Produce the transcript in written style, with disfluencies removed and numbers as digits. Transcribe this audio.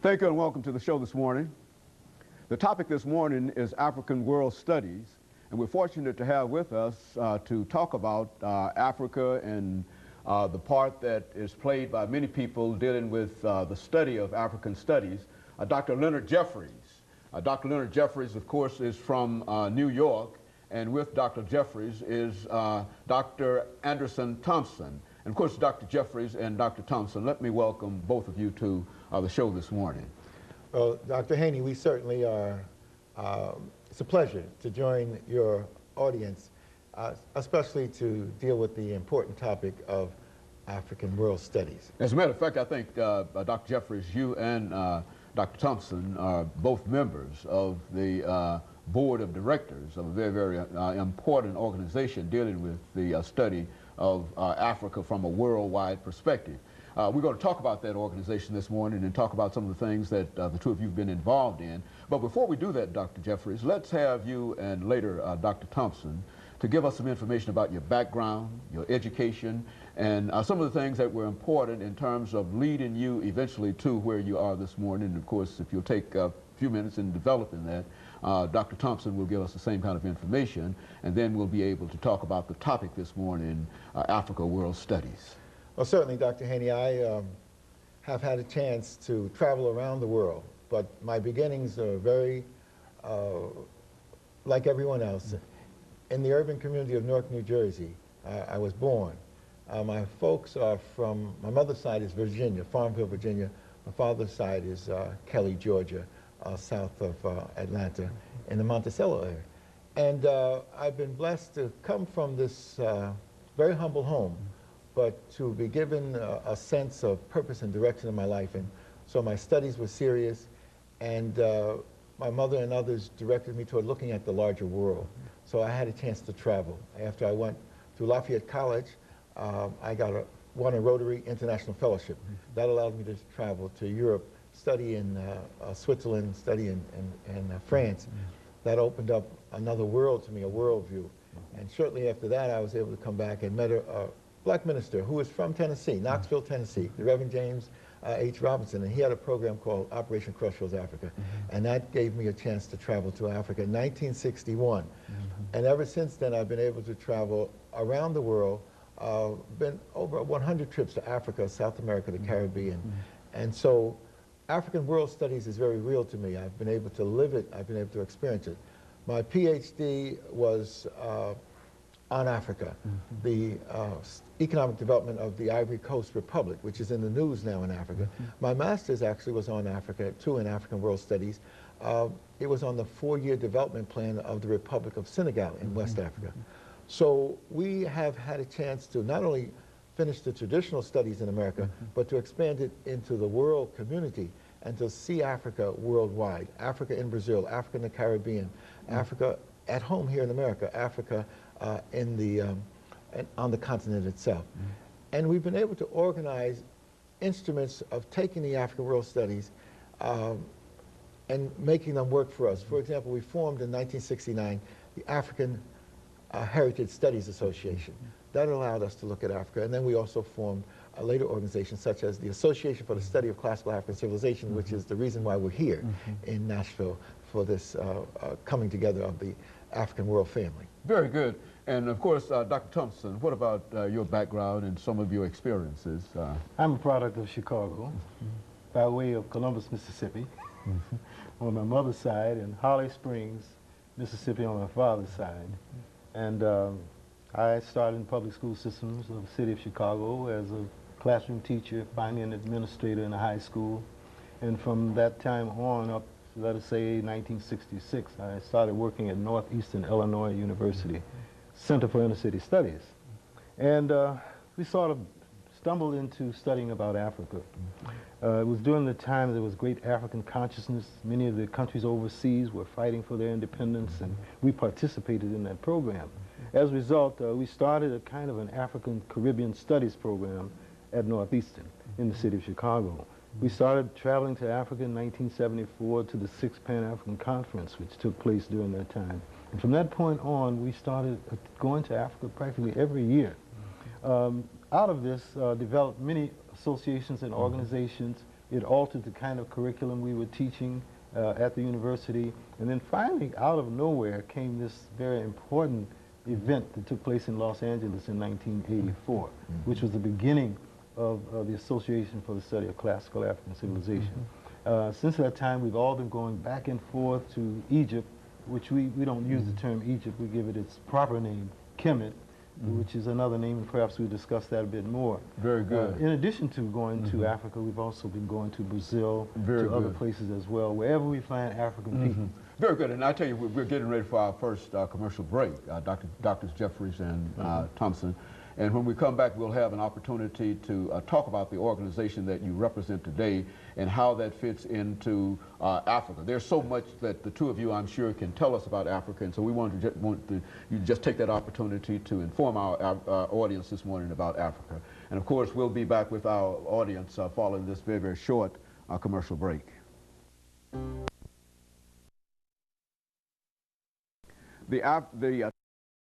Thank you and welcome to the show this morning. The topic this morning is African World Studies, and we're fortunate to have with us to talk about Africa and the part that is played by many people dealing with the study of African studies, Dr. Leonard Jefferies. Dr. Leonard Jefferies, of course, is from New York, and with Dr. Jefferies is Dr. AThompson. And of course, Dr. Jefferies and Dr. Thompson, let me welcome both of you to the show this morning. Well, Dr. Haney, we certainly are, it's a pleasure to join your audience, especially to deal with the important topic of African world studies. As a matter of fact, I think, Dr. Jefferies, you and Dr. Thompson are both members of the board of directors of a very, very important organization dealing with the study of Africa from a worldwide perspective. We're going to talk about that organization this morning and talk about some of the things that the two of you have been involved in. But before we do that, Dr. Jefferies, let's have you and later Dr. Thompson to give us some information about your background, your education, and some of the things that were important in terms of leading you eventually to where you are this morning. And of course, if you'll take a few minutes in developing that, Dr. Thompson will give us the same kind of information, and then we'll be able to talk about the topic this morning, Africa World Studies. Well, certainly, Dr. Haney, I have had a chance to travel around the world, but my beginnings are very, like everyone else, in the urban community of Newark, New Jersey. I was born. My folks are from, my mother's side is Virginia, Farmville, Virginia. My father's side is Kelly, Georgia, south of Atlanta, in the Monticello area. And I've been blessed to come from this very humble home, but to be given a sense of purpose and direction in my life. And so my studies were serious, and my mother and others directed me toward looking at the larger world. So I had a chance to travel. After I went to Lafayette College, I won a Rotary International Fellowship. That allowed me to travel to Europe, study in Switzerland, study in France. That opened up another world to me, a worldview. And shortly after that, I was able to come back and met a black minister who was from Tennessee, Knoxville, Tennessee, the Reverend James H. Robinson, and he had a program called Operation Crossroads Africa, and that gave me a chance to travel to Africa in 1961. And ever since then, I've been able to travel around the world, been over 100 trips to Africa, South America, the Caribbean, and so African world studies is very real to me. I've been able to live it, I've been able to experience it. My PhD was on Africa, the economic development of the Ivory Coast Republic, which is in the news now in Africa. My master's actually was on Africa, too, in African World Studies. It was on the 4-year development plan of the Republic of Senegal in West Africa. So we have had a chance to not only finish the traditional studies in America, but to expand it into the world community and to see Africa worldwide, Africa in Brazil, Africa in the Caribbean, Africa at home here in America, Africa in the, on the continent itself. And we've been able to organize instruments of taking the African world studies and making them work for us. For example, we formed in 1969 the African Heritage Studies Association. That allowed us to look at Africa. And then we also formed later organizations such as the Association for the Study of Classical African Civilization, which is the reason why we're here in Nashville for this coming together of the African world family. Very good. And of course, Dr. Thompson, what about your background and some of your experiences? I'm a product of Chicago by way of Columbus, Mississippi, on my mother's side, and Holly Springs, Mississippi on my father's side. And I started in public school systems of the city of Chicago as a classroom teacher, finally an administrator in a high school. And from that time on up, let us say 1966, I started working at Northeastern Illinois University, Center for Inner City Studies. And we sort of stumbled into studying about Africa. It was during the time there was great African consciousness. Many of the countries overseas were fighting for their independence, and we participated in that program. As a result, we started a kind of an African Caribbean studies program at Northeastern in the city of Chicago. We started traveling to Africa in 1974 to the 6th Pan-African Conference, which took place during that time. And from that point on, we started going to Africa practically every year. Out of this developed many associations and organizations It altered the kind of curriculum we were teaching at the university. And then finally, out of nowhere, came this very important event that took place in Los Angeles in 1984, which was the beginning of the Association for the Study of Classical African Civilization. Since that time, we've all been going back and forth to Egypt, which we don't use the term Egypt, we give it its proper name, Kemet, which is another name, and perhaps we'll discuss that a bit more. Very good. In addition to going to Africa, we've also been going to Brazil, to other places as well, wherever we find African people. Very good, and I tell you, we're getting ready for our first commercial break, Drs. Jefferies and Thompson. And when we come back, we'll have an opportunity to talk about the organization that you represent today and how that fits into Africa. There's so much that the two of you, I'm sure, can tell us about Africa, and so we want you to just take that opportunity to inform our audience this morning about Africa. And of course, we'll be back with our audience following this very, very short commercial break. The